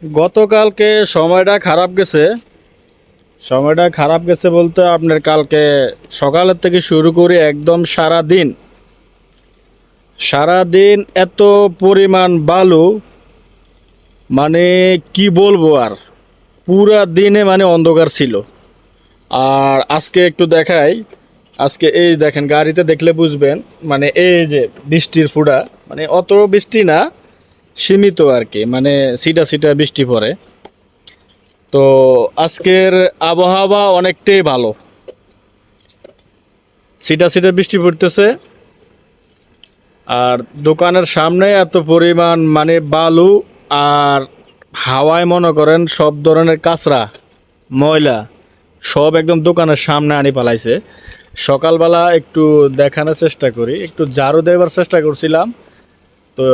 গতকালকে সময়টা খারাপ গেছে বলতে আপনার কালকে সকালের থেকে শুরু করে একদম সারাদিন এত পরিমাণ বালু, মানে কি বলবো আর, পুরা দিনে মানে অন্ধকার ছিল। আর আজকে একটু দেখাই, আজকে এই দেখেন, গাড়িতে দেখলে বুঝবেন, মানে এই যে বৃষ্টির ফুটা, মানে অত বৃষ্টি না, সীমিত আর কি, মানে সিটা সিটা বৃষ্টি পড়ে। তো আজকের আবহাওয়া অনেকটাই ভালো, সিটা সিটা বৃষ্টি পড়তেছে। আর দোকানের সামনে এত পরিমাণ মানে বালু, আর হাওয়ায় মনে করেন সব ধরনের কাঁচরা, ময়লা সব একদম দোকানের সামনে আনি পালাইছে। সকালবেলা একটু দেখানোর চেষ্টা করি, একটু ঝাড়ু দেওয়ার চেষ্টা করছিলাম, তো